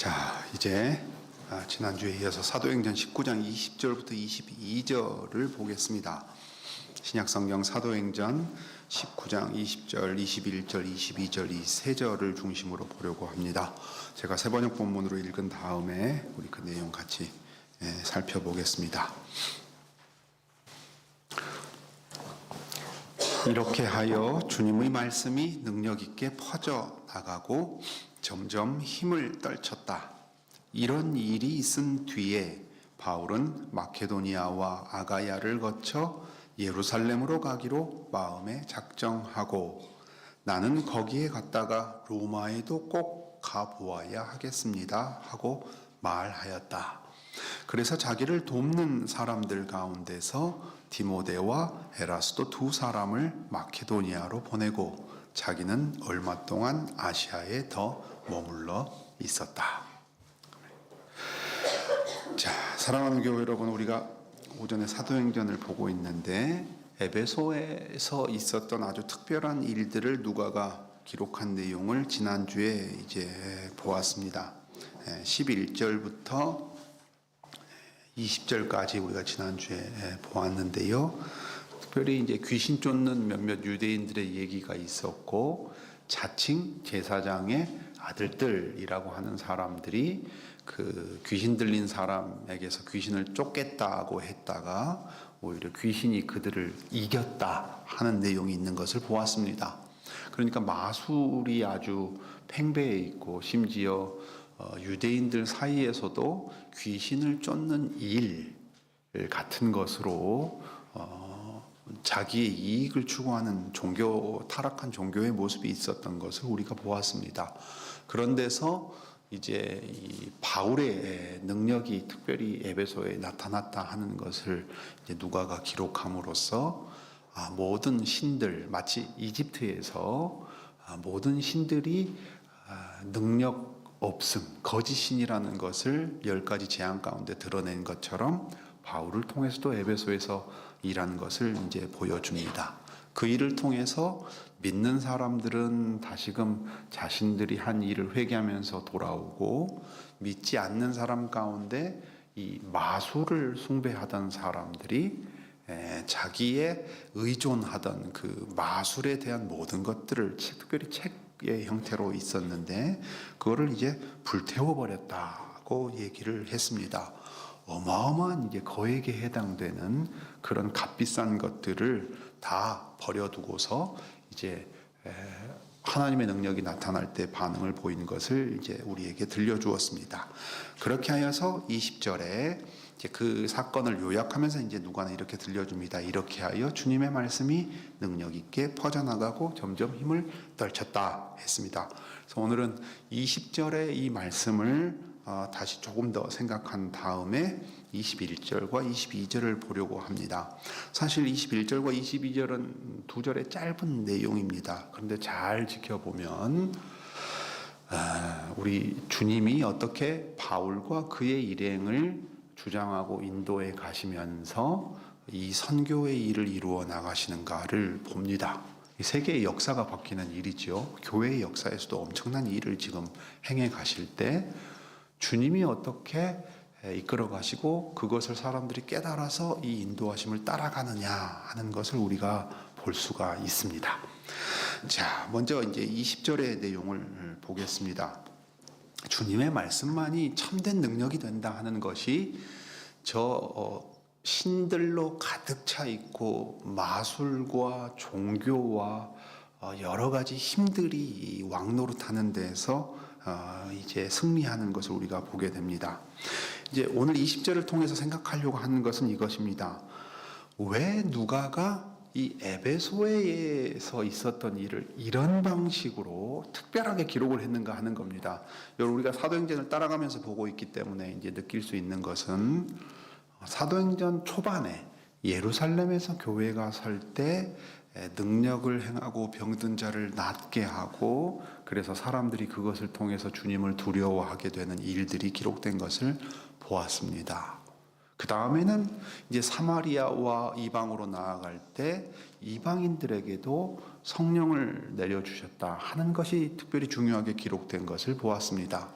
자, 이제 지난주에 이어서 사도행전 19장 20절부터 22절을 보겠습니다. 신약성경 사도행전 19장 20절, 21절, 22절 이 세 절을 중심으로 보려고 합니다. 제가 세번역 본문으로 읽은 다음에 우리 그 내용 같이 살펴보겠습니다. 이렇게 하여 주님의 말씀이 능력 있게 퍼져 나가고 점점 힘을 떨쳤다. 이런 일이 있은 뒤에 바울은 마케도니아와 아가야를 거쳐 예루살렘으로 가기로 마음에 작정하고 나는 거기에 갔다가 로마에도 꼭 가보아야 하겠습니다 하고 말하였다. 그래서 자기를 돕는 사람들 가운데서 디모데와 에라스도 두 사람을 마케도니아로 보내고 자기는 얼마 동안 아시아에 더 머물러 있었다. 자, 사랑하는 교회 여러분, 우리가 오전에 사도행전을 보고 있는데 에베소에서 있었던 아주 특별한 일들을 누가가 기록한 내용을 지난주에 이제 보았습니다. 11절부터 20절까지 우리가 지난주에 보았는데요. 특별히 이제 귀신 쫓는 몇몇 유대인들의 얘기가 있었고, 자칭 제사장의 아들들이라고 하는 사람들이 그 귀신 들린 사람에게서 귀신을 쫓겠다고 했다가 오히려 귀신이 그들을 이겼다 하는 내용이 있는 것을 보았습니다. 그러니까 마술이 아주 팽배해 있고, 심지어 유대인들 사이에서도 귀신을 쫓는 일 같은 것으로 자기의 이익을 추구하는 타락한 종교의 모습이 있었던 것을 우리가 보았습니다. 그런 데서 이제 이 바울의 능력이 특별히 에베소에 나타났다 하는 것을 이제 누가가 기록함으로써 모든 신들, 마치 이집트에서 모든 신들이 능력 없음, 거짓신이라는 것을 10가지 재앙 가운데 드러낸 것처럼 바울을 통해서도 에베소에서 일하는 것을 이제 보여줍니다. 그 일을 통해서 믿는 사람들은 다시금 자신들이 한 일을 회개하면서 돌아오고, 믿지 않는 사람 가운데 이 마술을 숭배하던 사람들이 자기의 의존하던 그 마술에 대한 모든 것들을 특별히 책의 형태로 있었는데 그거를 이제 불태워버렸다고 얘기를 했습니다. 어마어마한 이제 거액에 해당되는 그런 값비싼 것들을 다 버려두고서 이제 하나님의 능력이 나타날 때 반응을 보인 것을 이제 우리에게 들려주었습니다. 그렇게 하여서 20절에 이제 그 사건을 요약하면서 이제 누가는 이렇게 들려줍니다. 이렇게 하여 주님의 말씀이 능력 있게 퍼져나가고 점점 힘을 떨쳤다 했습니다. 그래서 오늘은 20절의 이 말씀을 다시 조금 더 생각한 다음에 21절과 22절을 보려고 합니다. 사실 21절과 22절은 두 절의 짧은 내용입니다. 그런데 잘 지켜보면 우리 주님이 어떻게 바울과 그의 일행을 주장하고 인도에 가시면서 이 선교의 일을 이루어 나가시는가를 봅니다. 세계의 역사가 바뀌는 일이죠. 교회의 역사에서도 엄청난 일을 지금 행해 가실 때 주님이 어떻게 이끌어 가시고 그것을 사람들이 깨달아서 이 인도하심을 따라가느냐 하는 것을 우리가 볼 수가 있습니다. 자, 먼저 이제 20절의 내용을 보겠습니다. 주님의 말씀만이 참된 능력이 된다 하는 것이 신들로 가득 차 있고 마술과 종교와 여러 가지 힘들이 왕노릇하는 데서 이제 승리하는 것을 우리가 보게 됩니다. 이제 오늘 20절을 통해서 생각하려고 하는 것은 이것입니다. 왜 누가가 이 에베소에서 있었던 일을 이런 방식으로 특별하게 기록을 했는가 하는 겁니다. 여러분, 우리가 사도행전을 따라가면서 보고 있기 때문에 이제 느낄 수 있는 것은 사도행전 초반에 예루살렘에서 교회가 설 때 능력을 행하고 병든 자를 낫게 하고, 그래서 사람들이 그것을 통해서 주님을 두려워하게 되는 일들이 기록된 것을 보았습니다. 그 다음에는 이제 사마리아와 이방으로 나아갈 때 이방인들에게도 성령을 내려주셨다 하는 것이 특별히 중요하게 기록된 것을 보았습니다.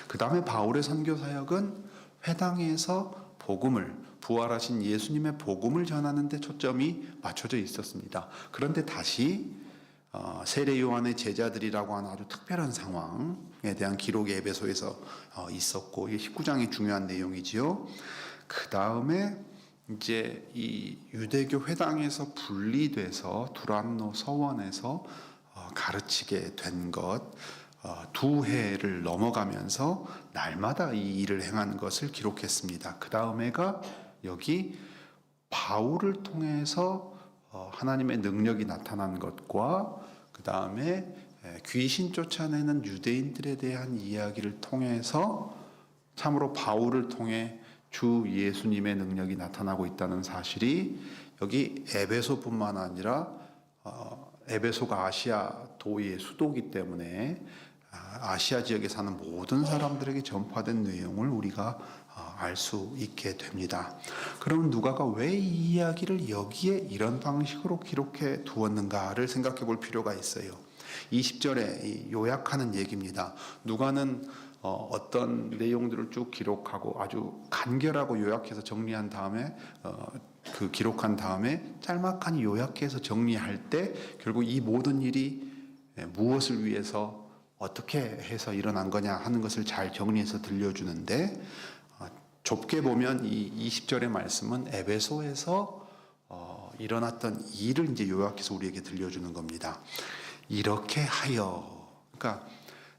그 다음에 바울의 선교 사역은 회당에서 복음을, 부활하신 예수님의 복음을 전하는 데 초점이 맞춰져 있었습니다. 그런데 다시 세례 요한의 제자들이라고 하는 아주 특별한 상황에 대한 기록이 에베소에서 있었고, 이게 19장의 중요한 내용이지요. 그 다음에 이제 이 유대교 회당에서 분리돼서 두란노 서원에서 가르치게 된 것, 두 해를 넘어가면서 날마다 이 일을 행한 것을 기록했습니다. 그 다음에가 여기 바울을 통해서 하나님의 능력이 나타난 것과 그 다음에 귀신 쫓아내는 유대인들에 대한 이야기를 통해서 참으로 바울을 통해 주 예수님의 능력이 나타나고 있다는 사실이 여기 에베소뿐만 아니라 에베소가 아시아 도의 수도이기 때문에 아시아 지역에 사는 모든 사람들에게 전파된 내용을 우리가 알 수 있게 됩니다. 그러면 누가가 왜 이 이야기를 여기에 이런 방식으로 기록해 두었는가를 생각해 볼 필요가 있어요. 20절에 요약하는 얘기입니다. 누가는 어떤 내용들을 쭉 기록하고 아주 간결하고 요약해서 정리한 다음에 그 기록한 다음에 짤막하니 요약해서 정리할 때 결국 이 모든 일이 무엇을 위해서 어떻게 해서 일어난 거냐 하는 것을 잘 정리해서 들려주는데, 좁게 보면 이 20절의 말씀은 에베소에서 일어났던 일을 이제 요약해서 우리에게 들려주는 겁니다. 이렇게 하여, 그러니까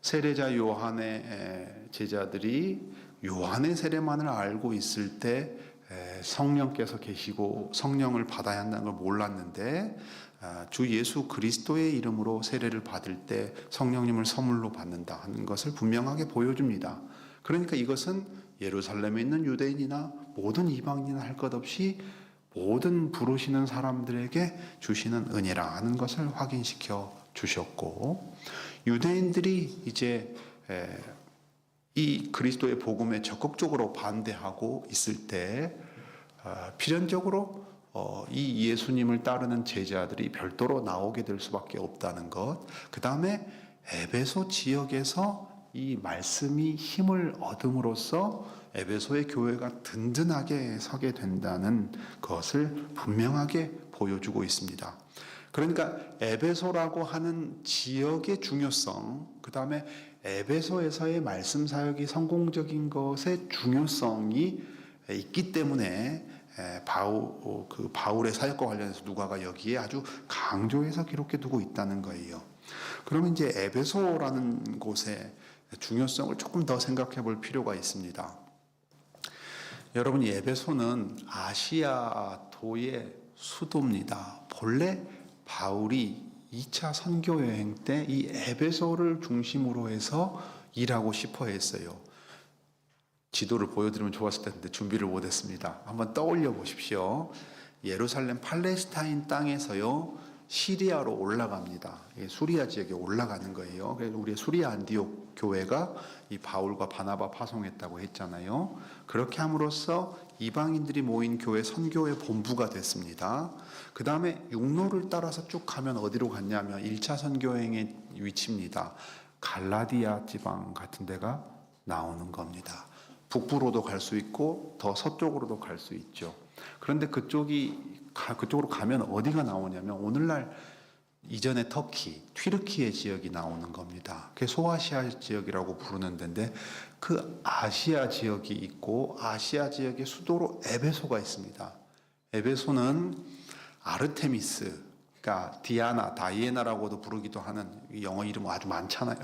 세례자 요한의 제자들이 요한의 세례만을 알고 있을 때 성령께서 계시고 성령을 받아야 한다는 걸 몰랐는데, 주 예수 그리스도의 이름으로 세례를 받을 때 성령님을 선물로 받는다 하는 것을 분명하게 보여줍니다. 그러니까 이것은 예루살렘에 있는 유대인이나 모든 이방인이나 할 것 없이 모든 부르시는 사람들에게 주시는 은혜라는 것을 확인시켜 주셨고, 유대인들이 이제 이 그리스도의 복음에 적극적으로 반대하고 있을 때 필연적으로 이 예수님을 따르는 제자들이 별도로 나오게 될 수밖에 없다는 것, 그 다음에 에베소 지역에서 이 말씀이 힘을 얻음으로써 에베소의 교회가 든든하게 서게 된다는 것을 분명하게 보여주고 있습니다. 그러니까 에베소라고 하는 지역의 중요성, 그 다음에 에베소에서의 말씀 사역이 성공적인 것의 중요성이 있기 때문에 바울의 사역과 관련해서 누가가 여기에 아주 강조해서 기록해 두고 있다는 거예요. 그러면 이제 에베소라는 곳의 중요성을 조금 더 생각해 볼 필요가 있습니다. 여러분, 에베소는 아시아도의 수도입니다. 본래 바울이 2차 선교 여행 때 이 에베소를 중심으로 해서 일하고 싶어 했어요. 지도를 보여드리면 좋았을 텐데 준비를 못했습니다. 한번 떠올려 보십시오. 예루살렘 팔레스타인 땅에서요, 시리아로 올라갑니다. 수리아 지역에 올라가는 거예요. 그래서 우리 수리아 안디옥 교회가 이 바울과 바나바 파송했다고 했잖아요. 그렇게 함으로써 이방인들이 모인 교회 선교의 본부가 됐습니다. 그 다음에 육로를 따라서 쭉 가면 어디로 갔냐면 1차 선교행의 위치입니다. 갈라디아 지방 같은 데가 나오는 겁니다. 북부로도 갈 수 있고 더 서쪽으로도 갈 수 있죠. 그런데 그쪽으로 가면 어디가 나오냐면 오늘날 이전의 터키, 튀르키예 지역이 나오는 겁니다. 그게 소아시아 지역이라고 부르는 데인데 그 아시아 지역이 있고 아시아 지역의 수도로 에베소가 있습니다. 에베소는 아르테미스, 그러니까 디아나, 다이애나라고도 부르기도 하는 영어 이름 아주 많잖아요.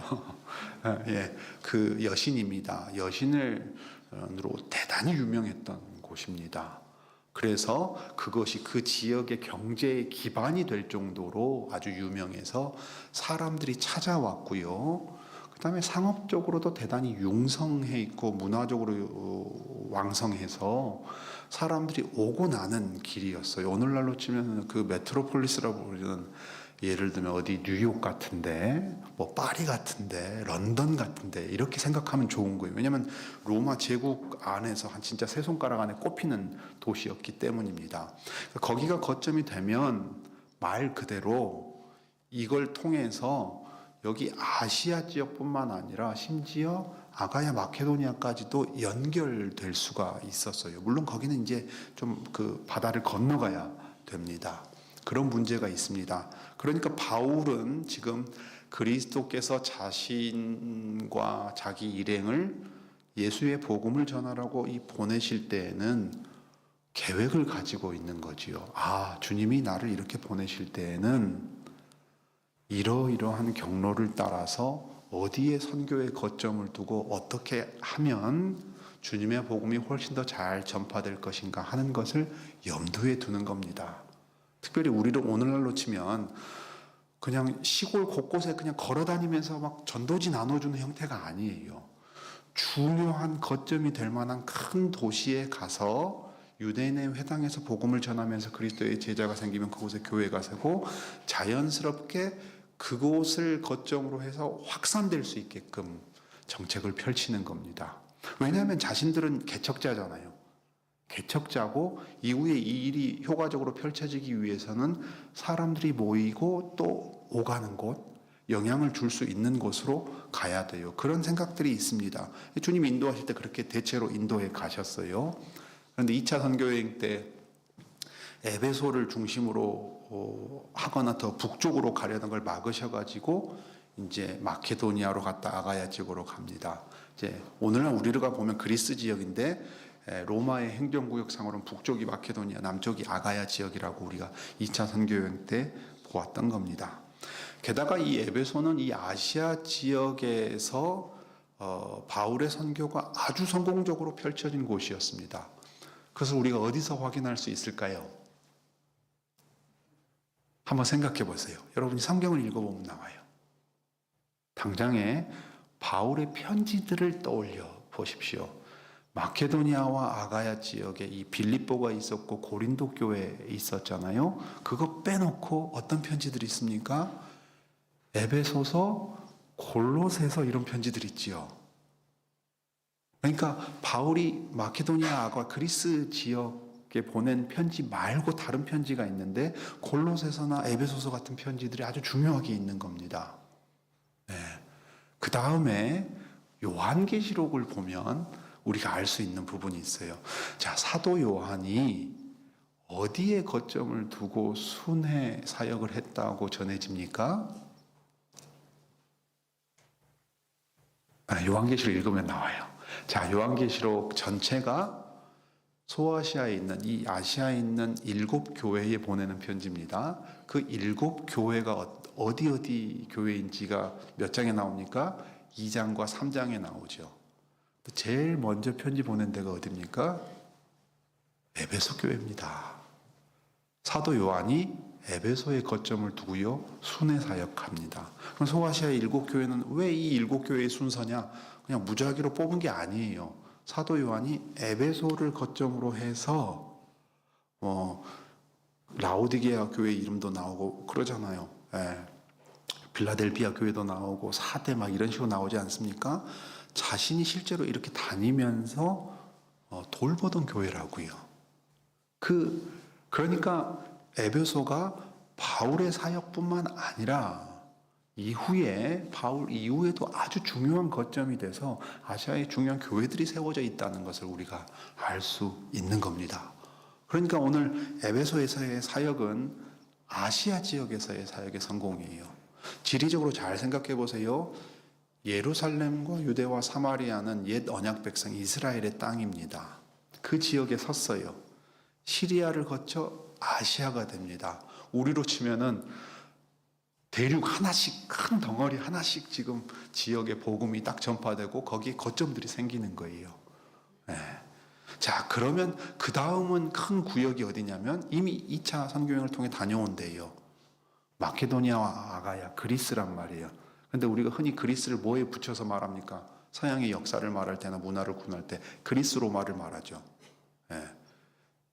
예, 그 여신입니다. 여신으로 대단히 유명했던 곳입니다. 그래서 그것이 그 지역의 경제의 기반이 될 정도로 아주 유명해서 사람들이 찾아왔고요. 그 다음에 상업적으로도 대단히 융성해 있고 문화적으로 왕성해서 사람들이 오고 나는 길이었어요. 오늘날로 치면 그 메트로폴리스라고 부르는, 예를 들면 어디 뉴욕 같은데, 뭐 파리 같은데, 런던 같은데 이렇게 생각하면 좋은 거예요. 왜냐하면 로마 제국 안에서 한 진짜 세 손가락 안에 꼽히는 도시였기 때문입니다. 거기가 거점이 되면 말 그대로 이걸 통해서 여기 아시아 지역뿐만 아니라 심지어 아가야 마케도니아까지도 연결될 수가 있었어요. 물론 거기는 이제 좀 그 바다를 건너가야 됩니다. 그런 문제가 있습니다. 그러니까 바울은 지금 그리스도께서 자신과 자기 일행을 예수의 복음을 전하라고 보내실 때에는 계획을 가지고 있는 거지요. 아, 주님이 나를 이렇게 보내실 때에는 이러이러한 경로를 따라서 어디에 선교의 거점을 두고 어떻게 하면 주님의 복음이 훨씬 더 잘 전파될 것인가 하는 것을 염두에 두는 겁니다. 특별히 우리를 오늘날로 치면 그냥 시골 곳곳에 그냥 걸어 다니면서 막 전도지 나눠주는 형태가 아니에요. 중요한 거점이 될 만한 큰 도시에 가서 유대인의 회당에서 복음을 전하면서 그리스도의 제자가 생기면 그곳에 교회가 세고 자연스럽게 그곳을 거점으로 해서 확산될 수 있게끔 정책을 펼치는 겁니다. 왜냐하면 자신들은 개척자잖아요. 개척자고 이후에 이 일이 효과적으로 펼쳐지기 위해서는 사람들이 모이고 또 오가는 곳, 영향을 줄 수 있는 곳으로 가야 돼요. 그런 생각들이 있습니다. 주님이 인도하실 때 그렇게 대체로 인도에 가셨어요. 그런데 2차 선교여행 때 에베소를 중심으로 하거나 더 북쪽으로 가려는 걸 막으셔가지고 이제 마케도니아로 갔다 아가야 지역으로 갑니다. 이제 오늘날 우리가 보면 그리스 지역인데 로마의 행정구역상으로는 북쪽이 마케도니아, 남쪽이 아가야 지역이라고 우리가 2차 선교여행 때 보았던 겁니다. 게다가 이 에베소는 이 아시아 지역에서 바울의 선교가 아주 성공적으로 펼쳐진 곳이었습니다. 그것을 우리가 어디서 확인할 수 있을까요? 한번 생각해 보세요. 여러분이 성경을 읽어보면 나와요. 당장에 바울의 편지들을 떠올려 보십시오. 마케도니아와 아가야 지역에 이 빌립보가 있었고 고린도 교회에 있었잖아요. 그거 빼놓고 어떤 편지들이 있습니까? 에베소서, 골로새서 이런 편지들이 있지요. 그러니까 바울이 마케도니아, 아가, 그리스 지역에 보낸 편지 말고 다른 편지가 있는데 골로새서나 에베소서 같은 편지들이 아주 중요하게 있는 겁니다. 네. 그 다음에 요한계시록을 보면 우리가 알 수 있는 부분이 있어요. 자, 사도 요한이 어디에 거점을 두고 순회 사역을 했다고 전해집니까? 요한계시록 읽으면 나와요. 자, 요한계시록 전체가 소아시아에 있는 이 아시아에 있는 7교회에 보내는 편지입니다. 그 7교회가 어디 교회인지가 몇 장에 나옵니까? 2장과 3장에 나오죠. 제일 먼저 편지 보낸 데가 어디입니까? 에베소 교회입니다. 사도 요한이 에베소에 거점을 두고요 순회 사역합니다. 그럼 소아시아의 7교회는 왜 이 7교회의 순서냐? 그냥 무작위로 뽑은 게 아니에요. 사도 요한이 에베소를 거점으로 해서 라오디게아 교회 이름도 나오고 그러잖아요. 빌라델비아 교회도 나오고 사대 막 이런 식으로 나오지 않습니까? 자신이 실제로 이렇게 다니면서 돌보던 교회라고요. 그러니까 에베소가 바울의 사역뿐만 아니라 바울 이후에도 아주 중요한 거점이 돼서 아시아의 중요한 교회들이 세워져 있다는 것을 우리가 알 수 있는 겁니다. 그러니까 오늘 에베소에서의 사역은 아시아 지역에서의 사역의 성공이에요. 지리적으로 잘 생각해 보세요. 예루살렘과 유대와 사마리아는 옛 언약 백성 이스라엘의 땅입니다. 그 지역에 섰어요. 시리아를 거쳐 아시아가 됩니다. 우리로 치면은 대륙 하나씩, 큰 덩어리 하나씩 지금 지역에 복음이 딱 전파되고 거기에 거점들이 생기는 거예요. 네. 자, 그러면 그 다음은 큰 구역이 어디냐면 이미 2차 선교여행을 통해 다녀온 데예요. 마케도니아와 아가야, 그리스란 말이에요. 근데 우리가 흔히 그리스를 뭐에 붙여서 말합니까? 서양의 역사를 말할 때나 문화를 구분할 때 그리스 로마를 말하죠. 네.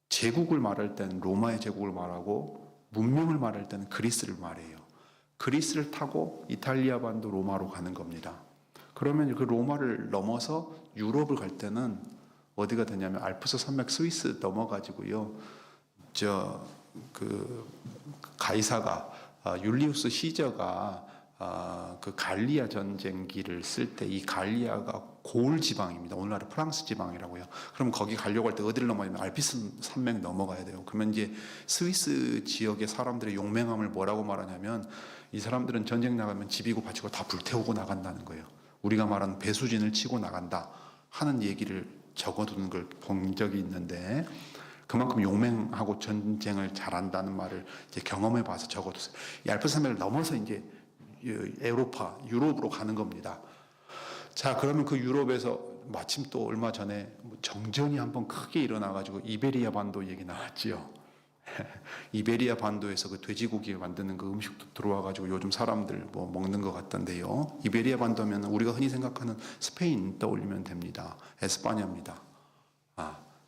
제국을 말할 때는 로마의 제국을 말하고 문명을 말할 때는 그리스를 말해요. 그리스를 타고 이탈리아 반도 로마로 가는 겁니다. 그러면 그 로마를 넘어서 유럽을 갈 때는 어디가 되냐면 알프스 산맥 스위스 넘어가지고요. 가이사가 율리우스 시저가 그 갈리아 전쟁기를 쓸 때 이 갈리아가 고을 지방입니다. 오늘날의 프랑스 지방이라고요. 그럼 거기 가려고 할 때 어디를 넘어야 되면 알피스 산맥 넘어가야 돼요. 그러면 이제 스위스 지역의 사람들의 용맹함을 뭐라고 말하냐면 이 사람들은 전쟁 나가면 집이고 밭이고 다 불태우고 나간다는 거예요. 우리가 말하는 배수진을 치고 나간다 하는 얘기를 적어두는 걸 본 적이 있는데 그만큼 용맹하고 전쟁을 잘한다는 말을 이제 경험해 봐서 적어뒀어요. 이 알프스 산맥을 넘어서 이제 유럽으로 가는 겁니다. 자, 그러면 그 유럽에서 마침 또 얼마 전에 정전이 한번 크게 일어나가지고 이베리아 반도 얘기 나왔지요. 이베리아 반도에서 그 돼지고기 만드는 그 음식도 들어와가지고 요즘 사람들 뭐 먹는 것 같던데요. 이베리아 반도면 우리가 흔히 생각하는 스페인 떠올리면 됩니다. 에스파냐입니다.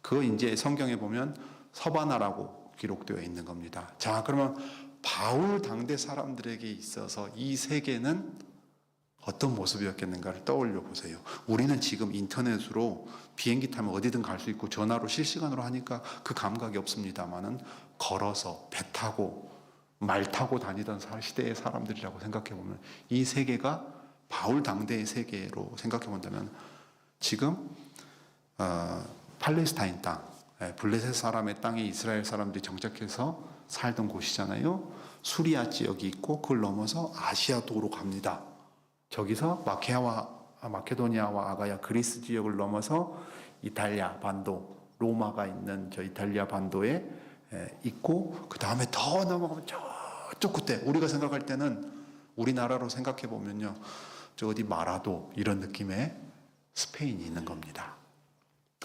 그거 이제 성경에 보면 서바나라고 기록되어 있는 겁니다. 자, 그러면 바울 당대 사람들에게 있어서 이 세계는 어떤 모습이었겠는가를 떠올려 보세요. 우리는 지금 인터넷으로 비행기 타면 어디든 갈 수 있고 전화로 실시간으로 하니까 그 감각이 없습니다만은 걸어서 배 타고 말 타고 다니던 시대의 사람들이라고 생각해 보면 이 세계가 바울 당대의 세계로 생각해 본다면 지금 팔레스타인 땅, 블레셋 사람의 땅에 이스라엘 사람들이 정착해서 살던 곳이잖아요. 수리아 지역이 있고 그걸 넘어서 아시아도로 갑니다. 저기서 마케도니아와 아가야 그리스 지역을 넘어서 이탈리아 반도, 로마가 있는 저 이탈리아 반도에 있고 그 다음에 더 넘어가면 저쪽 끝에 우리가 생각할 때는 우리나라로 생각해 보면요, 저 어디 마라도 이런 느낌의 스페인이 있는 겁니다.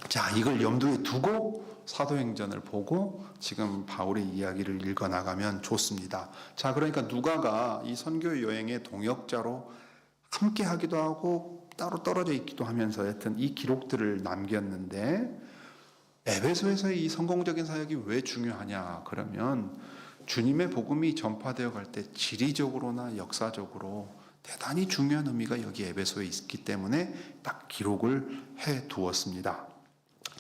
자, 이걸 염두에 두고 사도행전을 보고 지금 바울의 이야기를 읽어 나가면 좋습니다. 자, 그러니까 누가가 이 선교 여행의 동역자로 함께 하기도 하고 따로 떨어져 있기도 하면서 하여튼 이 기록들을 남겼는데 에베소에서의 이 성공적인 사역이 왜 중요하냐 그러면 주님의 복음이 전파되어 갈 때 지리적으로나 역사적으로 대단히 중요한 의미가 여기 에베소에 있기 때문에 딱 기록을 해 두었습니다.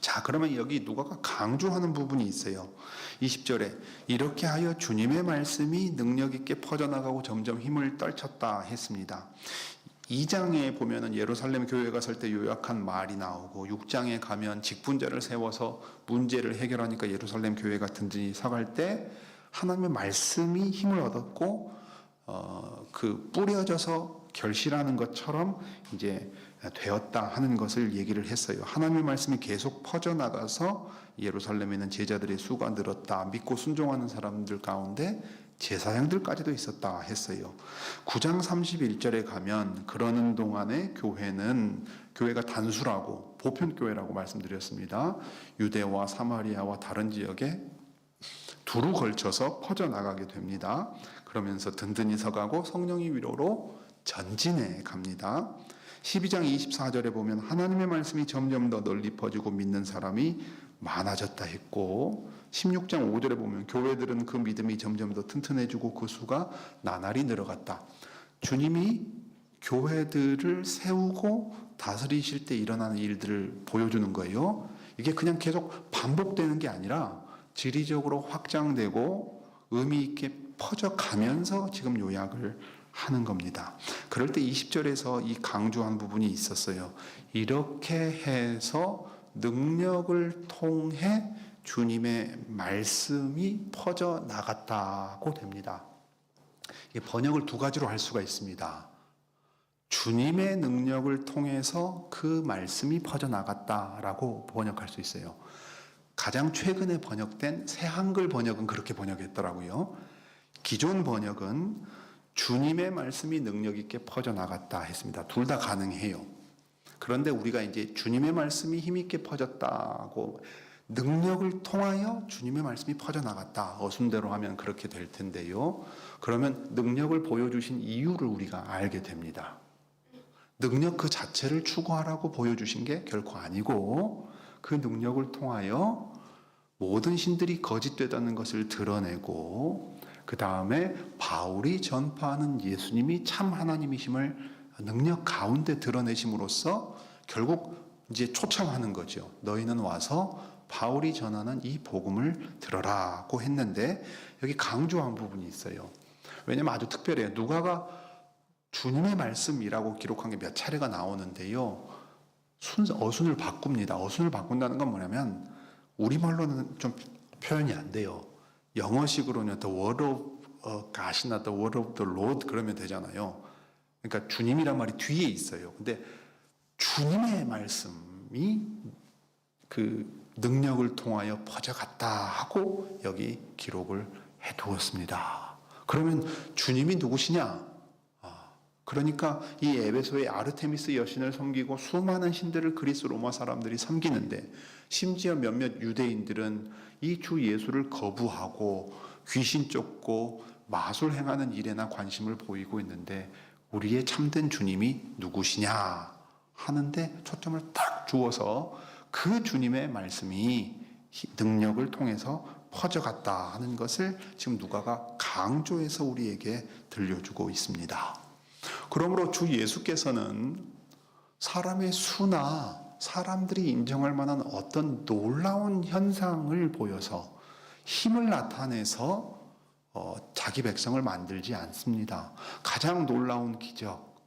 자, 그러면 여기 누가가 강조하는 부분이 있어요. 20절에 이렇게 하여 주님의 말씀이 능력 있게 퍼져나가고 점점 힘을 떨쳤다 했습니다. 2장에 보면은 예루살렘 교회가 설 때 요약한 말이 나오고 6장에 가면 직분자를 세워서 문제를 해결하니까 예루살렘 교회가 든든히 서갈 때 하나님의 말씀이 힘을 얻었고 그 뿌려져서 결실하는 것처럼 이제 되었다 하는 것을 얘기를 했어요. 하나님의 말씀이 계속 퍼져나가서 예루살렘에는 제자들의 수가 늘었다. 믿고 순종하는 사람들 가운데 제사장들까지도 있었다 했어요. 9장 31절에 가면 그러는 동안에 교회가 단순하고 보편교회라고 말씀드렸습니다. 유대와 사마리아와 다른 지역에 두루 걸쳐서 퍼져나가게 됩니다. 그러면서 든든히 서가고 성령의 위로로 전진해 갑니다. 12장 24절에 보면 하나님의 말씀이 점점 더 널리 퍼지고 믿는 사람이 많아졌다 했고 16장 5절에 보면 교회들은 그 믿음이 점점 더 튼튼해지고 그 수가 나날이 늘어갔다. 주님이 교회들을 세우고 다스리실 때 일어나는 일들을 보여주는 거예요. 이게 그냥 계속 반복되는 게 아니라 지리적으로 확장되고 의미 있게 퍼져가면서 지금 요약을 하는 겁니다. 그럴 때 20절에서 이 강조한 부분이 있었어요. 이렇게 해서 능력을 통해 주님의 말씀이 퍼져 나갔다고 됩니다. 이게 번역을 두 가지로 할 수가 있습니다. 주님의 능력을 통해서 그 말씀이 퍼져 나갔다라고 번역할 수 있어요. 가장 최근에 번역된 새 한글 번역은 그렇게 번역했더라고요. 기존 번역은 주님의 말씀이 능력 있게 퍼져 나갔다 했습니다. 둘 다 가능해요. 그런데 우리가 이제 주님의 말씀이 힘 있게 퍼졌다고 능력을 통하여 주님의 말씀이 퍼져 나갔다. 어순대로 하면 그렇게 될 텐데요. 그러면 능력을 보여주신 이유를 우리가 알게 됩니다. 능력 그 자체를 추구하라고 보여주신 게 결코 아니고 그 능력을 통하여 모든 신들이 거짓되다는 것을 드러내고 그 다음에 바울이 전파하는 예수님이 참 하나님이심을 능력 가운데 드러내심으로써 결국 이제 초청하는 거죠. 너희는 와서 바울이 전하는 이 복음을 들어라고 했는데 여기 강조한 부분이 있어요. 왜냐면 아주 특별해요. 누가가 주님의 말씀이라고 기록한 게 몇 차례가 나오는데요. 어순을 바꿉니다. 어순을 바꾼다는 건 뭐냐면 우리말로는 좀 표현이 안 돼요. 영어식으로는 the word of God이나 the word of the Lord 그러면 되잖아요. 그러니까 주님이란 말이 뒤에 있어요. 근데 주님의 말씀이 그 능력을 통하여 퍼져갔다 하고 여기 기록을 해두었습니다. 그러면 주님이 누구시냐? 그러니까 이 에베소의 아르테미스 여신을 섬기고 수많은 신들을 그리스 로마 사람들이 섬기는데 심지어 몇몇 유대인들은 이 주 예수를 거부하고 귀신 쫓고 마술 행하는 일에나 관심을 보이고 있는데 우리의 참된 주님이 누구시냐 하는데 초점을 딱 주어서 그 주님의 말씀이 능력을 통해서 퍼져갔다 하는 것을 지금 누가가 강조해서 우리에게 들려주고 있습니다. 그러므로 주 예수께서는 사람의 수나 사람들이 인정할 만한 어떤 놀라운 현상을 보여서 힘을 나타내서 자기 백성을 만들지 않습니다. 가장 놀라운 기적,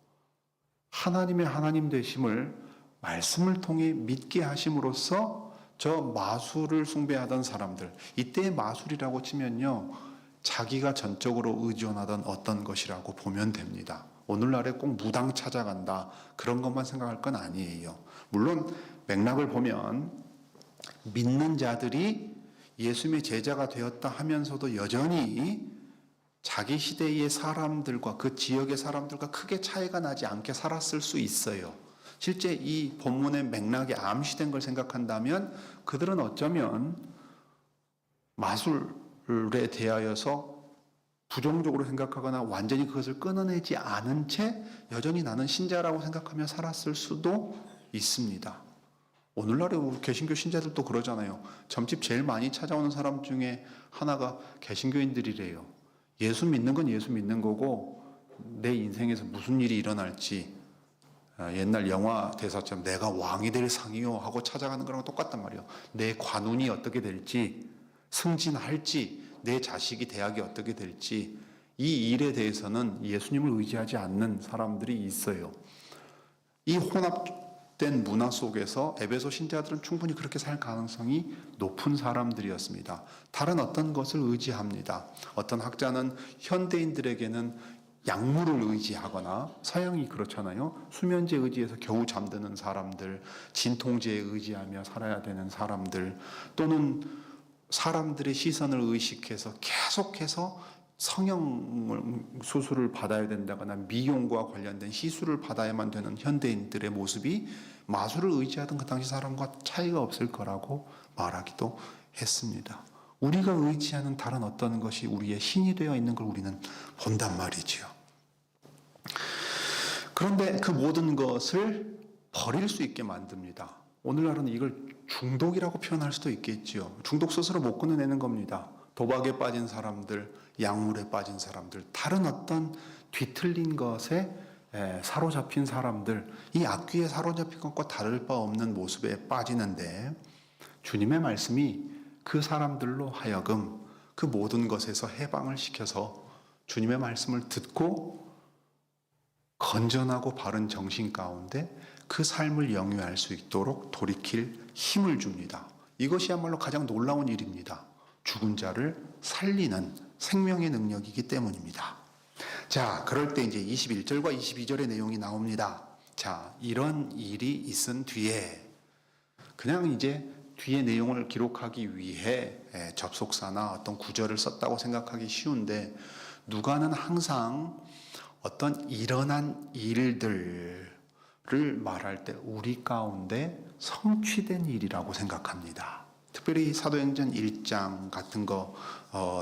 하나님의 하나님 되심을 말씀을 통해 믿게 하심으로써 저 마술을 숭배하던 사람들, 이때의 마술이라고 치면요, 자기가 전적으로 의존하던 어떤 것이라고 보면 됩니다. 오늘날에 꼭 무당 찾아간다 그런 것만 생각할 건 아니에요. 물론 맥락을 보면 믿는 자들이 예수님의 제자가 되었다 하면서도 여전히 자기 시대의 사람들과 그 지역의 사람들과 크게 차이가 나지 않게 살았을 수 있어요. 실제 이 본문의 맥락에 암시된 걸 생각한다면 그들은 어쩌면 마술에 대하여서 부정적으로 생각하거나 완전히 그것을 끊어내지 않은 채 여전히 나는 신자라고 생각하며 살았을 수도 있습니다. 오늘날에 우리 개신교 신자들도 그러잖아요. 점집 제일 많이 찾아오는 사람 중에 하나가 개신교인들이래요. 예수 믿는 건 예수 믿는 거고 내 인생에서 무슨 일이 일어날지 옛날 영화 대사처럼 내가 왕이 될 상이요 하고 찾아가는 거랑 똑같단 말이에요. 내 관운이 어떻게 될지, 승진할지, 내 자식이 대학이 어떻게 될지 이 일에 대해서는 예수님을 의지하지 않는 사람들이 있어요. 이 혼합된 문화 속에서 에베소 신자들은 충분히 그렇게 살 가능성이 높은 사람들이었습니다. 다른 어떤 것을 의지합니다. 어떤 학자는 현대인들에게는 약물을 의지하거나, 서양이 그렇잖아요. 수면제에 의지해서 겨우 잠드는 사람들, 진통제에 의지하며 살아야 되는 사람들, 또는 사람들의 시선을 의식해서 계속해서 성형 수술을 받아야 된다거나 미용과 관련된 시술을 받아야만 되는 현대인들의 모습이 마술을 의지하던 그 당시 사람과 차이가 없을 거라고 말하기도 했습니다. 우리가 의지하는 다른 어떤 것이 우리의 신이 되어 있는 걸 우리는 본단 말이지요. 그런데 그 모든 것을 버릴 수 있게 만듭니다. 오늘날은 이걸 중독이라고 표현할 수도 있겠지요. 중독 스스로 못 끊어내는 겁니다. 도박에 빠진 사람들, 약물에 빠진 사람들, 다른 어떤 뒤틀린 것에 사로잡힌 사람들, 이 악귀에 사로잡힌 것과 다를 바 없는 모습에 빠지는데 주님의 말씀이 그 사람들로 하여금 그 모든 것에서 해방을 시켜서 주님의 말씀을 듣고 건전하고 바른 정신 가운데 그 삶을 영위할 수 있도록 돌이킬 힘을 줍니다. 이것이야말로 가장 놀라운 일입니다. 죽은 자를 살리는 생명의 능력이기 때문입니다. 자, 그럴 때 이제 21절과 22절의 내용이 나옵니다. 자, 이런 일이 있은 뒤에 그냥 이제 뒤에 내용을 기록하기 위해 접속사나 어떤 구절을 썼다고 생각하기 쉬운데 누가는 항상 어떤 일어난 일들을 말할 때 우리 가운데 성취된 일이라고 생각합니다. 특별히 사도행전 1장 같은 거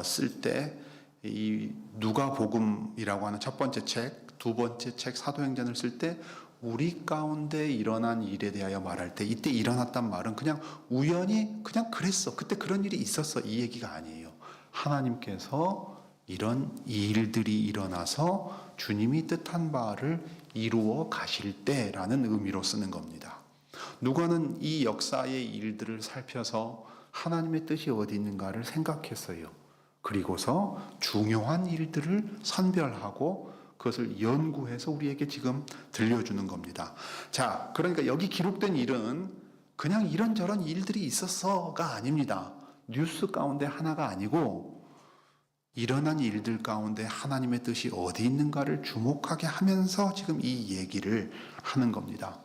쓸 때 이 누가복음이라고 하는 첫 번째 책, 두 번째 책 사도행전을 쓸 때 우리 가운데 일어난 일에 대하여 말할 때 이때 일어났단 말은 그냥 우연히 그냥 그랬어. 그때 그런 일이 있었어. 이 얘기가 아니에요. 하나님께서 이런 일들이 일어나서 주님이 뜻한 바를 이루어 가실 때라는 의미로 쓰는 겁니다. 누가는 이 역사의 일들을 살펴서 하나님의 뜻이 어디 있는가를 생각했어요. 그리고서 중요한 일들을 선별하고 그것을 연구해서 우리에게 지금 들려주는 겁니다. 자, 그러니까 여기 기록된 일은 그냥 이런저런 일들이 있었어가 아닙니다. 뉴스 가운데 하나가 아니고 일어난 일들 가운데 하나님의 뜻이 어디 있는가를 주목하게 하면서 지금 이 얘기를 하는 겁니다.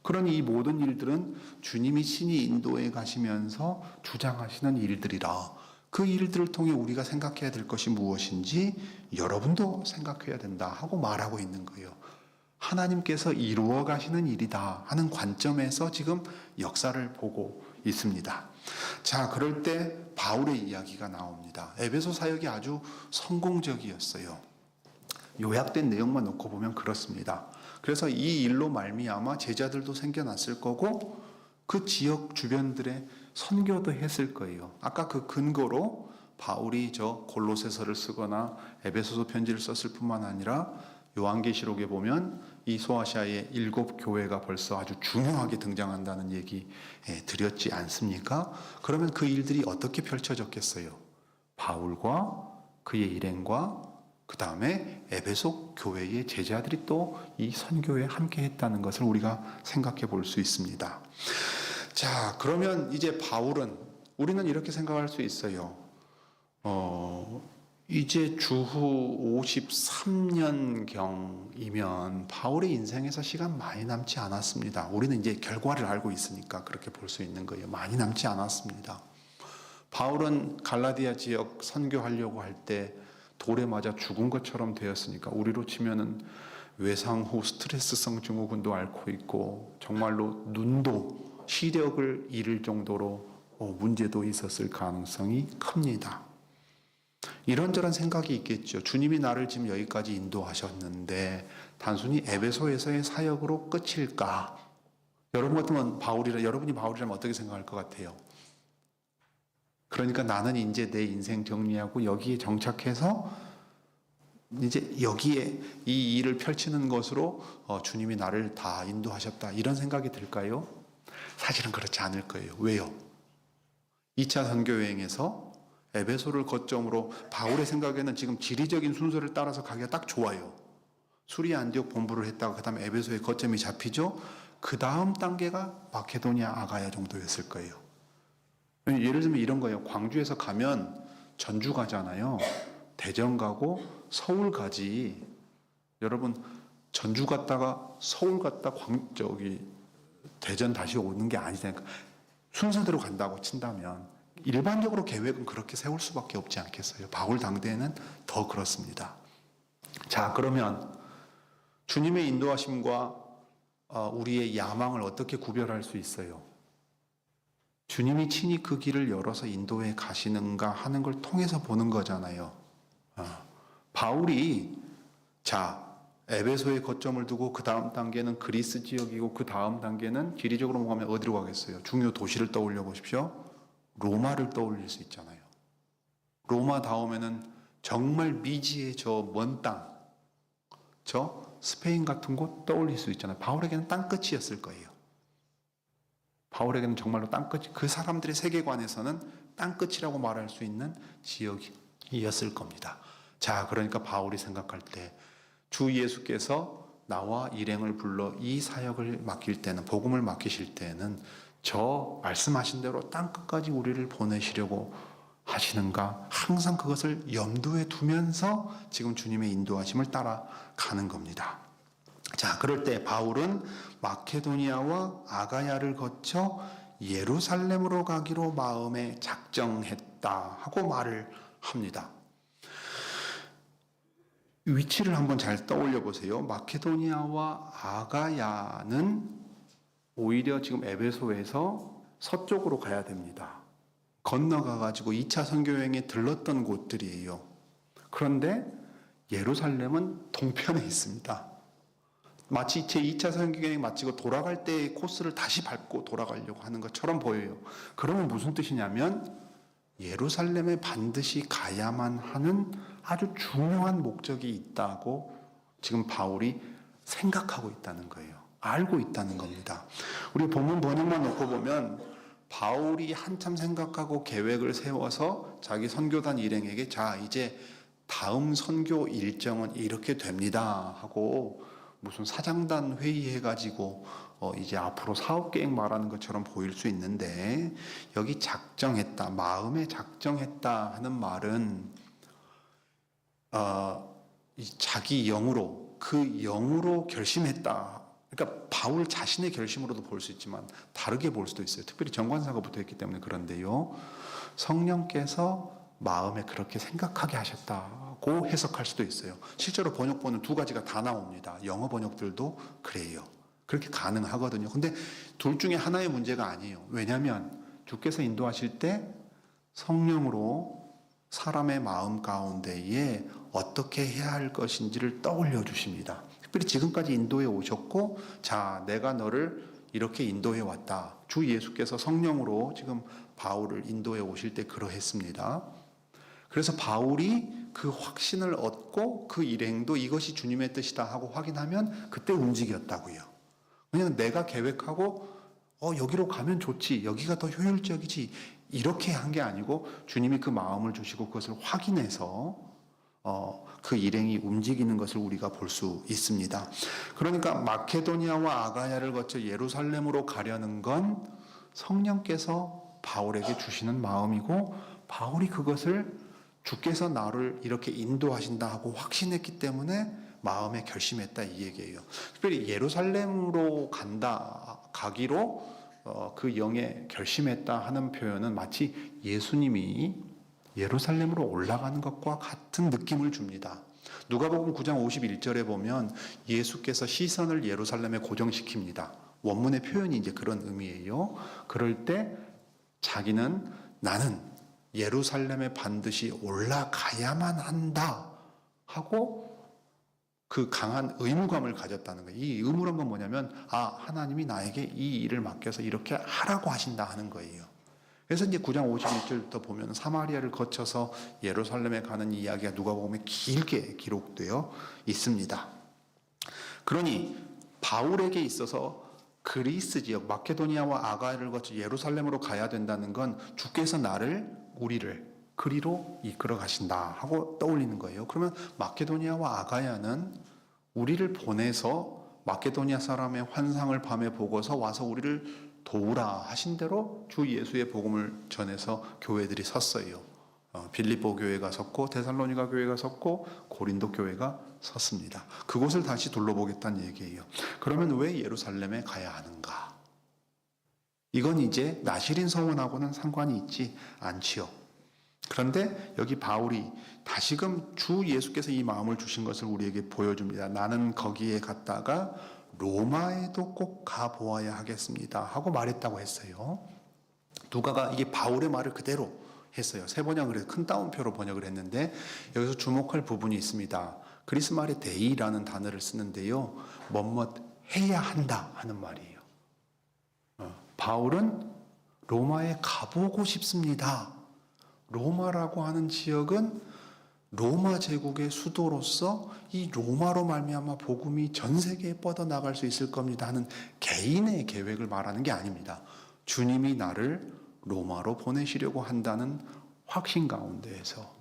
그러니 이 모든 일들은 주님이 친히 인도해 가시면서 주장하시는 일들이라 그 일들을 통해 우리가 생각해야 될 것이 무엇인지 여러분도 생각해야 된다 하고 말하고 있는 거예요. 하나님께서 이루어 가시는 일이다 하는 관점에서 지금 역사를 보고 있습니다. 자, 그럴 때 바울의 이야기가 나옵니다. 에베소 사역이 아주 성공적이었어요. 요약된 내용만 놓고 보면 그렇습니다. 그래서 이 일로 말미암아 제자들도 생겨났을 거고 그 지역 주변들의 선교도 했을 거예요. 아까 그 근거로 바울이 저 골로새서를 쓰거나 에베소서 편지를 썼을 뿐만 아니라 요한계시록에 보면 이 소아시아의 7 교회가 벌써 아주 중요하게 등장한다는 얘기 드렸지 않습니까? 그러면 그 일들이 어떻게 펼쳐졌겠어요? 바울과 그의 일행과 그 다음에 에베소 교회의 제자들이 또 이 선교에 함께 했다는 것을 우리가 생각해 볼 수 있습니다. 자, 그러면 이제 바울은 우리는 이렇게 생각할 수 있어요. 이제 주후 53년경이면 바울의 인생에서 시간 많이 남지 않았습니다. 우리는 이제 결과를 알고 있으니까 그렇게 볼 수 있는 거예요. 많이 남지 않았습니다. 바울은 갈라디아 지역 선교하려고 할 때 돌에 맞아 죽은 것처럼 되었으니까 우리로 치면은 외상 후 스트레스성 증후군도 앓고 있고 정말로 눈도 시력을 잃을 정도로 문제도 있었을 가능성이 큽니다. 이런저런 생각이 있겠죠. 주님이 나를 지금 여기까지 인도하셨는데 단순히 에베소에서의 사역으로 끝일까? 여러분 같으면 여러분이 바울이라면 어떻게 생각할 것 같아요? 그러니까 나는 이제 내 인생 정리하고 여기에 정착해서 이제 여기에 이 일을 펼치는 것으로 주님이 나를 다 인도하셨다 이런 생각이 들까요? 사실은 그렇지 않을 거예요. 왜요? 2차 선교여행에서 에베소를 거점으로 바울의 생각에는 지금 지리적인 순서를 따라서 가기가 딱 좋아요. 수리아 안디옥 본부를 했다가 그 다음에 에베소의 거점이 잡히죠. 그 다음 단계가 마케도니아 아가야 정도였을 거예요. 예를 들면 이런 거예요. 광주에서 가면 전주 가잖아요. 대전 가고 서울 가지. 여러분 전주 갔다가 서울 갔다 대전 다시 오는 게 아니니까 순서대로 간다고 친다면 일반적으로 계획은 그렇게 세울 수밖에 없지 않겠어요. 바울 당대에는 더 그렇습니다. 자, 그러면 주님의 인도하심과 우리의 야망을 어떻게 구별할 수 있어요? 주님이 친히 그 길을 열어서 인도에 가시는가 하는 걸 통해서 보는 거잖아요. 바울이 에베소에 거점을 두고 그 다음 단계는 그리스 지역이고 그 다음 단계는 지리적으로 가면 어디로 가겠어요? 중요 도시를 떠올려 보십시오. 로마를 떠올릴 수 있잖아요. 로마 다음에는 정말 미지의 저 먼 땅, 저 스페인 같은 곳 떠올릴 수 있잖아요. 바울에게는 땅끝이었을 거예요. 바울에게는 정말로 땅끝, 그 사람들의 세계관에서는 땅끝이라고 말할 수 있는 지역이었을 겁니다. 자, 그러니까 바울이 생각할 때 주 예수께서 나와 일행을 불러 이 사역을 맡길 때는, 복음을 맡기실 때는 저 말씀하신 대로 땅끝까지 우리를 보내시려고 하시는가, 항상 그것을 염두에 두면서 지금 주님의 인도하심을 따라가는 겁니다. 자, 그럴 때 바울은 마케도니아와 아가야를 거쳐 예루살렘으로 가기로 마음에 작정했다 하고 말을 합니다. 위치를 한번 잘 떠올려 보세요. 마케도니아와 아가야는 오히려 지금 에베소에서 서쪽으로 가야 됩니다. 건너가가지고 2차 선교여행에 들렀던 곳들이에요. 그런데 예루살렘은 동편에 있습니다. 마치 제 2차 선교여행 마치고 돌아갈 때의 코스를 다시 밟고 돌아가려고 하는 것처럼 보여요. 그러면 무슨 뜻이냐면 예루살렘에 반드시 가야만 하는 아주 중요한 목적이 있다고 지금 바울이 생각하고 있다는 거예요. 알고 있다는 겁니다. 우리 본문 번역만 놓고 보면 바울이 한참 생각하고 계획을 세워서 자기 선교단 일행에게 자, 이제 다음 선교 일정은 이렇게 됩니다 하고 무슨 사장단 회의해가지고 이제 앞으로 사업 계획 말하는 것처럼 보일 수 있는데, 여기 작정했다, 마음에 작정했다 하는 말은 자기 영으로, 그 영으로 결심했다. 그러니까 바울 자신의 결심으로도 볼 수 있지만 다르게 볼 수도 있어요. 특별히 정관사가부터 했기 때문에 그런데요, 성령께서 마음에 그렇게 생각하게 하셨다고 해석할 수도 있어요. 실제로 번역본은 두 가지가 다 나옵니다. 영어 번역들도 그래요. 그렇게 가능하거든요. 근데 둘 중에 하나의 문제가 아니에요. 왜냐하면 주께서 인도하실 때 성령으로 사람의 마음 가운데에 어떻게 해야 할 것인지를 떠올려 주십니다. 특별히 지금까지 인도해 오셨고, 자, 내가 너를 이렇게 인도해 왔다. 주 예수께서 성령으로 지금 바울을 인도해 오실 때 그러했습니다. 그래서 바울이 그 확신을 얻고 그 일행도 이것이 주님의 뜻이다 하고 확인하면 그때 움직였다고요. 그냥 내가 계획하고 여기로 가면 좋지, 여기가 더 효율적이지, 이렇게 한 게 아니고 주님이 그 마음을 주시고 그것을 확인해서 그 일행이 움직이는 것을 우리가 볼 수 있습니다. 그러니까 마케도니아와 아가야를 거쳐 예루살렘으로 가려는 건 성령께서 바울에게 주시는 마음이고, 바울이 그것을 주께서 나를 이렇게 인도하신다 하고 확신했기 때문에 마음에 결심했다, 이 얘기예요. 특별히 예루살렘으로 가기로 그 영에 결심했다 하는 표현은 마치 예수님이 예루살렘으로 올라가는 것과 같은 느낌을 줍니다. 누가복음 9장 51절에 보면 예수께서 시선을 예루살렘에 고정시킵니다. 원문의 표현이 이제 그런 의미예요. 그럴 때 자기는 나는 예루살렘에 반드시 올라가야만 한다 하고 그 강한 의무감을 가졌다는 거예요. 이 의무란 건 뭐냐면, 하나님이 나에게 이 일을 맡겨서 이렇게 하라고 하신다 하는 거예요. 그래서 이제 9장 51절부터 보면 사마리아를 거쳐서 예루살렘에 가는 이야기가 누가복음에 길게 기록되어 있습니다. 그러니 바울에게 있어서 그리스 지역 마케도니아와 아가야를 거쳐 예루살렘으로 가야 된다는 건 주께서 우리를 그리로 이끌어 가신다 하고 떠올리는 거예요. 그러면 마케도니아와 아가야는 우리를 보내서 마케도니아 사람의 환상을 밤에 보고서 와서 우리를 도우라 하신 대로 주 예수의 복음을 전해서 교회들이 섰어요. 빌립보 교회가 섰고, 데살로니가 교회가 섰고, 고린도 교회가 섰습니다. 그곳을 다시 둘러보겠다는 얘기예요. 그러면 왜 예루살렘에 가야 하는가? 이건 이제 나시린 서원하고는 상관이 있지 않지요. 그런데 여기 바울이 다시금 주 예수께서 이 마음을 주신 것을 우리에게 보여줍니다. 나는 거기에 갔다가 로마에도 꼭 가보아야 하겠습니다 하고 말했다고 했어요. 누가가 이게 바울의 말을 그대로 했어요. 세 번역을 큰 따옴표로 번역을 했는데, 여기서 주목할 부분이 있습니다. 그리스 말에 데이라는 단어를 쓰는데요, 뭐뭐 해야 한다 하는 말이에요. 바울은 로마에 가보고 싶습니다. 로마라고 하는 지역은 로마 제국의 수도로서 이 로마로 말미암아 복음이 전 세계에 뻗어나갈 수 있을 겁니다 하는 개인의 계획을 말하는 게 아닙니다. 주님이 나를 로마로 보내시려고 한다는 확신 가운데에서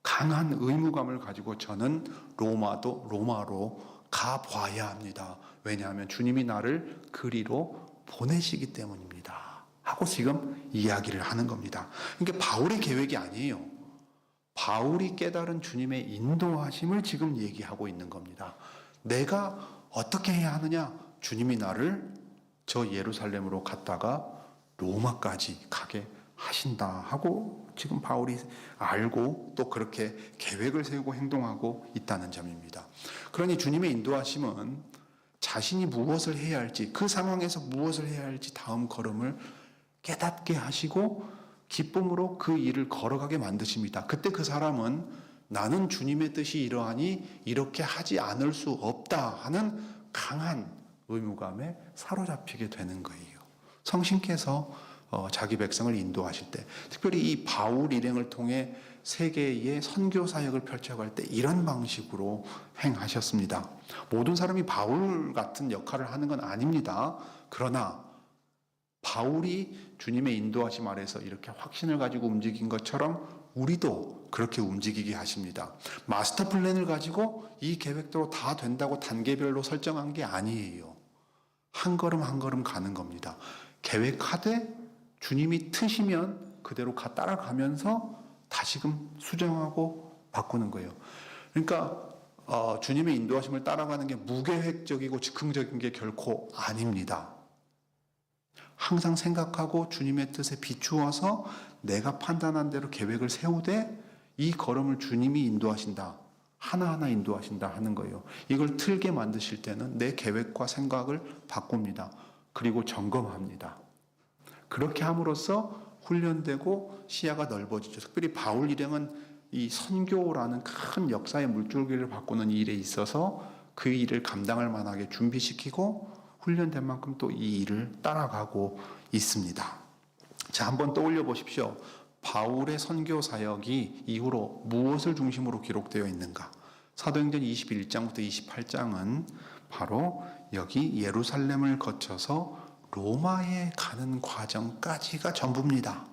강한 의무감을 가지고 저는 로마로 가봐야 합니다. 왜냐하면 주님이 나를 그리로 보내시기 때문입니다 하고 지금 이야기를 하는 겁니다. 그러니까 바울의 계획이 아니에요. 바울이 깨달은 주님의 인도하심을 지금 얘기하고 있는 겁니다. 내가 어떻게 해야 하느냐? 주님이 나를 저 예루살렘으로 갔다가 로마까지 가게 하신다 하고 지금 바울이 알고 또 그렇게 계획을 세우고 행동하고 있다는 점입니다. 그러니 주님의 인도하심은 자신이 무엇을 해야 할지, 그 상황에서 무엇을 해야 할지 다음 걸음을 깨닫게 하시고 기쁨으로 그 일을 걸어가게 만드십니다. 그때 그 사람은 나는 주님의 뜻이 이러하니 이렇게 하지 않을 수 없다 하는 강한 의무감에 사로잡히게 되는 거예요. 성신께서 자기 백성을 인도하실 때, 특별히 이 바울 일행을 통해 세계의 선교 사역을 펼쳐갈 때 이런 방식으로 행하셨습니다. 모든 사람이 바울 같은 역할을 하는 건 아닙니다. 그러나 바울이 주님의 인도하심 아래서 이렇게 확신을 가지고 움직인 것처럼 우리도 그렇게 움직이게 하십니다. 마스터 플랜을 가지고 이 계획대로 다 된다고 단계별로 설정한 게 아니에요. 한 걸음 한 걸음 가는 겁니다. 계획하되 주님이 트시면 그대로 따라가면서 다시금 수정하고 바꾸는 거예요. 그러니까 주님의 인도하심을 따라가는 게 무계획적이고 즉흥적인 게 결코 아닙니다. 항상 생각하고 주님의 뜻에 비추어서 내가 판단한 대로 계획을 세우되 이 걸음을 주님이 인도하신다. 하나하나 인도하신다 하는 거예요. 이걸 틀게 만드실 때는 내 계획과 생각을 바꿉니다. 그리고 점검합니다. 그렇게 함으로써 훈련되고 시야가 넓어지죠. 특별히 바울 일행은 이 선교라는 큰 역사의 물줄기를 바꾸는 일에 있어서 그 일을 감당할 만하게 준비시키고 훈련된 만큼 또 이 일을 따라가고 있습니다. 자, 한번 떠올려 보십시오. 바울의 선교 사역이 이후로 무엇을 중심으로 기록되어 있는가? 사도행전 21장부터 28장은 바로 여기 예루살렘을 거쳐서 로마에 가는 과정까지가 전부입니다.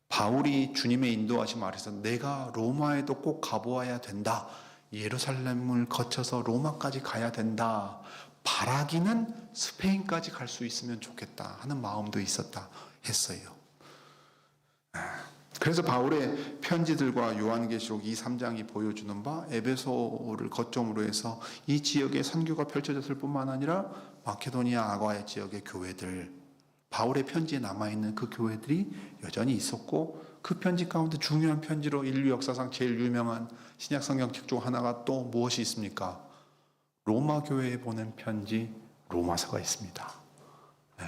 바울이 주님의 인도하심 아래서 내가 로마에도 꼭 가보아야 된다. 예루살렘을 거쳐서 로마까지 가야 된다. 바라기는 스페인까지 갈 수 있으면 좋겠다 하는 마음도 있었다 했어요. 그래서 바울의 편지들과 요한계시록 2, 3장이 보여주는 바 에베소를 거점으로 해서 이 지역에 선교가 펼쳐졌을 뿐만 아니라 마케도니아 아가야 지역의 교회들, 바울의 편지에 남아있는 그 교회들이 여전히 있었고 그 편지 가운데 중요한 편지로 인류 역사상 제일 유명한 신약성경책 중 하나가 또 무엇이 있습니까? 로마 교회에 보낸 편지 로마서가 있습니다. 네.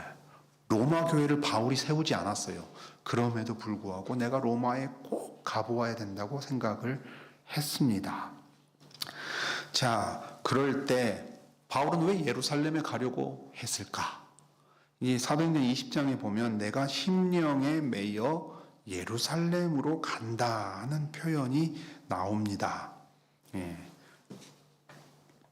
로마 교회를 바울이 세우지 않았어요. 그럼에도 불구하고 내가 로마에 꼭 가보아야 된다고 생각을 했습니다. 자, 그럴 때 바울은 왜 예루살렘에 가려고 했을까? 이 사도행전 20장에 보면 내가 심령에 매여 예루살렘으로 간다 하는 표현이 나옵니다. 예.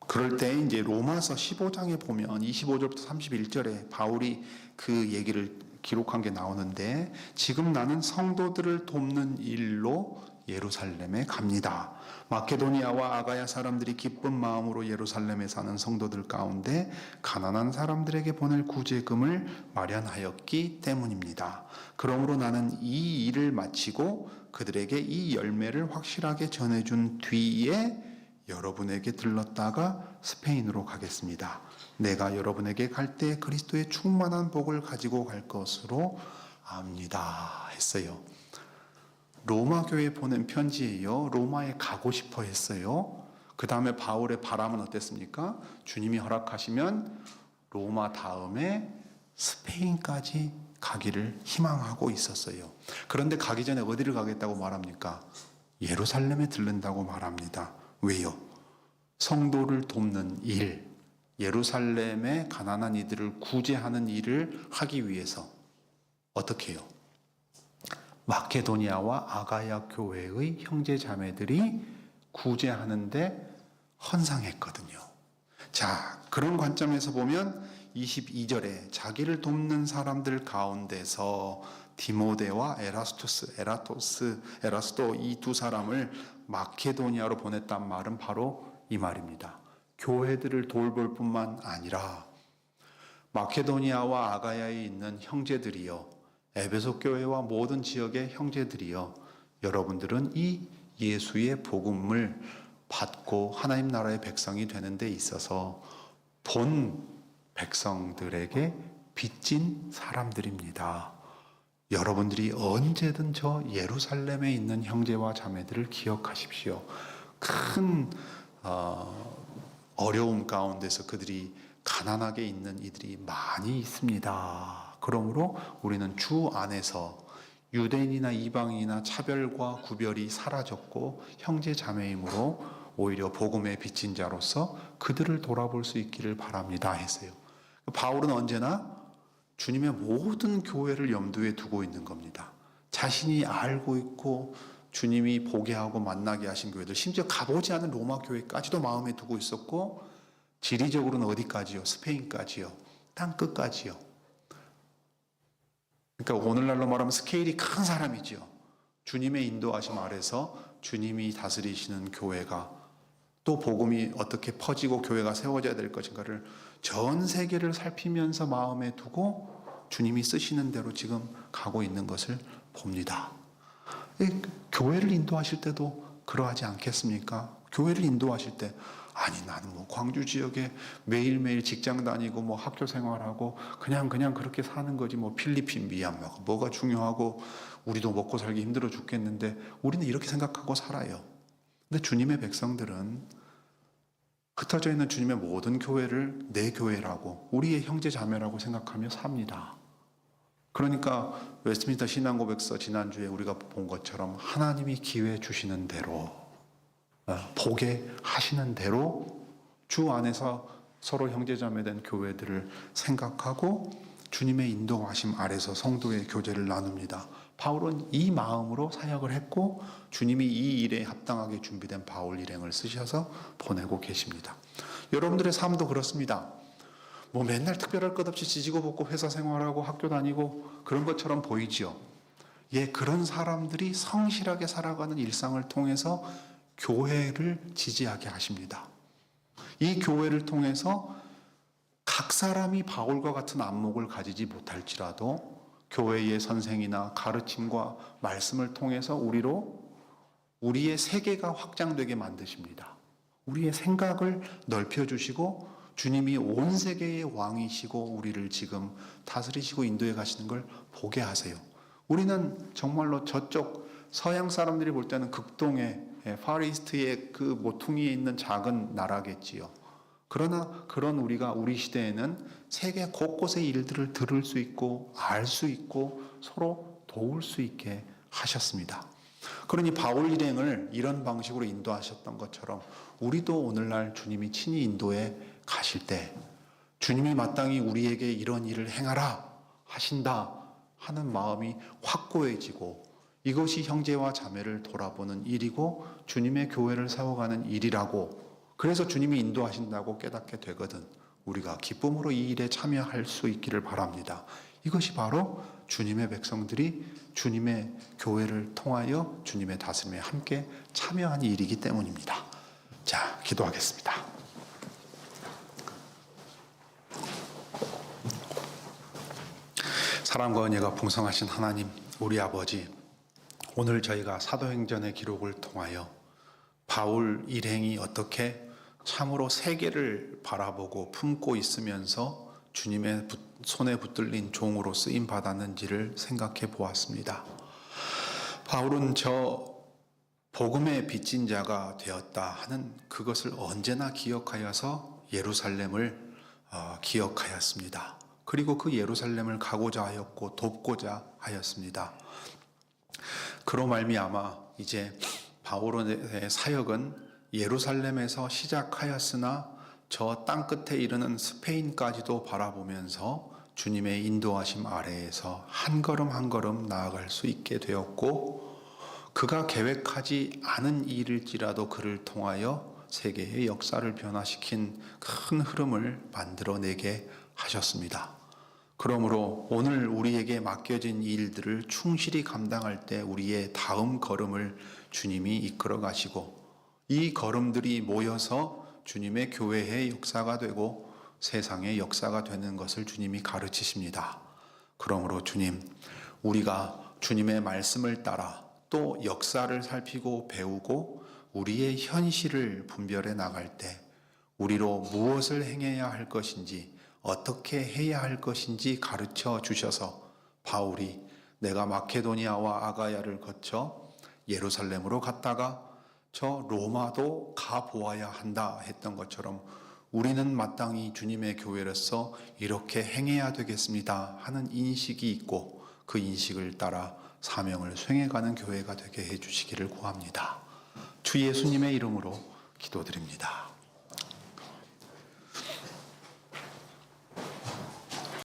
그럴 때 이제 로마서 15장에 보면 25절부터 31절에 바울이 그 얘기를 기록한 게 나오는데 지금 나는 성도들을 돕는 일로 예루살렘에 갑니다. 마케도니아와 아가야 사람들이 기쁜 마음으로 예루살렘에 사는 성도들 가운데 가난한 사람들에게 보낼 구제금을 마련하였기 때문입니다. 그러므로 나는 이 일을 마치고 그들에게 이 열매를 확실하게 전해준 뒤에 여러분에게 들렀다가 스페인으로 가겠습니다. 내가 여러분에게 갈 때 그리스도의 충만한 복을 가지고 갈 것으로 압니다 했어요. 로마 교회에 보낸 편지예요. 로마에 가고 싶어 했어요. 그 다음에 바울의 바람은 어땠습니까? 주님이 허락하시면 로마 다음에 스페인까지 가기를 희망하고 있었어요. 그런데 가기 전에 어디를 가겠다고 말합니까? 예루살렘에 들른다고 말합니다. 왜요? 성도를 돕는 일, 예루살렘의 가난한 이들을 구제하는 일을 하기 위해서 어떻게 해요? 마케도니아와 아가야 교회의 형제 자매들이 구제하는데 헌상했거든요. 자, 그런 관점에서 보면 22절에 자기를 돕는 사람들 가운데서 디모데와 에라스도 이 두 사람을 마케도니아로 보냈단 말은 바로 이 말입니다. 교회들을 돌볼 뿐만 아니라 마케도니아와 아가야에 있는 형제들이요, 에베소 교회와 모든 지역의 형제들이요, 여러분들은 이 예수의 복음을 받고 하나님 나라의 백성이 되는 데 있어서 본 백성들에게 빚진 사람들입니다. 여러분들이 언제든 저 예루살렘에 있는 형제와 자매들을 기억하십시오. 큰 어려움 가운데서 그들이 가난하게 있는 이들이 많이 있습니다. 그러므로 우리는 주 안에서 유대인이나 이방인이나 차별과 구별이 사라졌고 형제 자매이므로 오히려 복음의 빚진 자로서 그들을 돌아볼 수 있기를 바랍니다 했어요. 바울은 언제나 주님의 모든 교회를 염두에 두고 있는 겁니다. 자신이 알고 있고 주님이 보게 하고 만나게 하신 교회들, 심지어 가보지 않은 로마 교회까지도 마음에 두고 있었고 지리적으로는 어디까지요? 스페인까지요. 땅끝까지요. 그러니까 오늘날로 말하면 스케일이 큰 사람이지요. 주님의 인도하심 아래서 주님이 다스리시는 교회가, 또 복음이 어떻게 퍼지고 교회가 세워져야 될 것인가를 전 세계를 살피면서 마음에 두고 주님이 쓰시는 대로 지금 가고 있는 것을 봅니다. 교회를 인도하실 때도 그러하지 않겠습니까? 교회를 인도하실 때, 아니 나는 뭐 광주 지역에 매일매일 직장 다니고 뭐 학교 생활하고 그냥 그렇게 사는 거지, 뭐 필리핀, 미얀마가 뭐가 중요하고, 우리도 먹고 살기 힘들어 죽겠는데 우리는 이렇게 생각하고 살아요. 근데 주님의 백성들은 흩어져 있는 주님의 모든 교회를 내 교회라고, 우리의 형제 자매라고 생각하며 삽니다. 그러니까 웨스트민스터 신앙고백서 지난주에 우리가 본 것처럼 하나님이 기회 주시는 대로, 보게 하시는 대로 주 안에서 서로 형제자매된 교회들을 생각하고 주님의 인도하심 아래서 성도의 교제를 나눕니다. 바울은 이 마음으로 사역을 했고 주님이 이 일에 합당하게 준비된 바울 일행을 쓰셔서 보내고 계십니다. 여러분들의 삶도 그렇습니다. 뭐 맨날 특별할 것 없이 지지고 볶고 회사 생활하고 학교 다니고 그런 것처럼 보이지요. 그런 사람들이 성실하게 살아가는 일상을 통해서 교회를 지지하게 하십니다. 이 교회를 통해서 각 사람이 바울과 같은 안목을 가지지 못할지라도 교회의 선생이나 가르침과 말씀을 통해서 우리의 세계가 확장되게 만드십니다. 우리의 생각을 넓혀주시고 주님이 온 세계의 왕이시고 우리를 지금 다스리시고 인도해 가시는 걸 보게 하세요. 우리는 정말로 저쪽 서양 사람들이 볼 때는 극동의 파리스트의 그 모퉁이에 있는 작은 나라겠지요. 그러나 그런 우리 시대에는 세계 곳곳의 일들을 들을 수 있고 알 수 있고 서로 도울 수 있게 하셨습니다. 그러니 바울 일행을 이런 방식으로 인도하셨던 것처럼 우리도 오늘날 주님이 친히 인도해 가실 때 주님이 마땅히 우리에게 이런 일을 행하라 하신다 하는 마음이 확고해지고, 이것이 형제와 자매를 돌아보는 일이고 주님의 교회를 세워가는 일이라고, 그래서 주님이 인도하신다고 깨닫게 되거든 우리가 기쁨으로 이 일에 참여할 수 있기를 바랍니다. 이것이 바로 주님의 백성들이 주님의 교회를 통하여 주님의 다스림에 함께 참여하는 일이기 때문입니다. 자, 기도하겠습니다. 사랑과 은혜가 풍성하신 하나님, 우리 아버지, 오늘 저희가 사도행전의 기록을 통하여 바울 일행이 어떻게 참으로 세계를 바라보고 품고 있으면서 주님의 손에 붙들린 종으로 쓰임 받았는지를 생각해 보았습니다. 바울은 저 복음의 빚진 자가 되었다 하는 그것을 언제나 기억하여서 예루살렘을 기억하였습니다. 그리고 그 예루살렘을 가고자 하였고 돕고자 하였습니다. 그로 말미암아 이제 바울의 사역은 예루살렘에서 시작하였으나 저 땅끝에 이르는 스페인까지도 바라보면서 주님의 인도하심 아래에서 한 걸음 한 걸음 나아갈 수 있게 되었고, 그가 계획하지 않은 일일지라도 그를 통하여 세계의 역사를 변화시킨 큰 흐름을 만들어내게 하셨습니다. 그러므로 오늘 우리에게 맡겨진 일들을 충실히 감당할 때 우리의 다음 걸음을 주님이 이끌어 가시고, 이 걸음들이 모여서 주님의 교회의 역사가 되고 세상의 역사가 되는 것을 주님이 가르치십니다. 그러므로 주님, 우리가 주님의 말씀을 따라 또 역사를 살피고 배우고 우리의 현실을 분별해 나갈 때 우리로 무엇을 행해야 할 것인지, 어떻게 해야 할 것인지 가르쳐 주셔서 바울이 내가 마케도니아와 아가야를 거쳐 예루살렘으로 갔다가 저 로마도 가보아야 한다 했던 것처럼 우리는 마땅히 주님의 교회로서 이렇게 행해야 되겠습니다 하는 인식이 있고, 그 인식을 따라 사명을 수행해가는 교회가 되게 해주시기를 구합니다. 주 예수님의 이름으로 기도드립니다.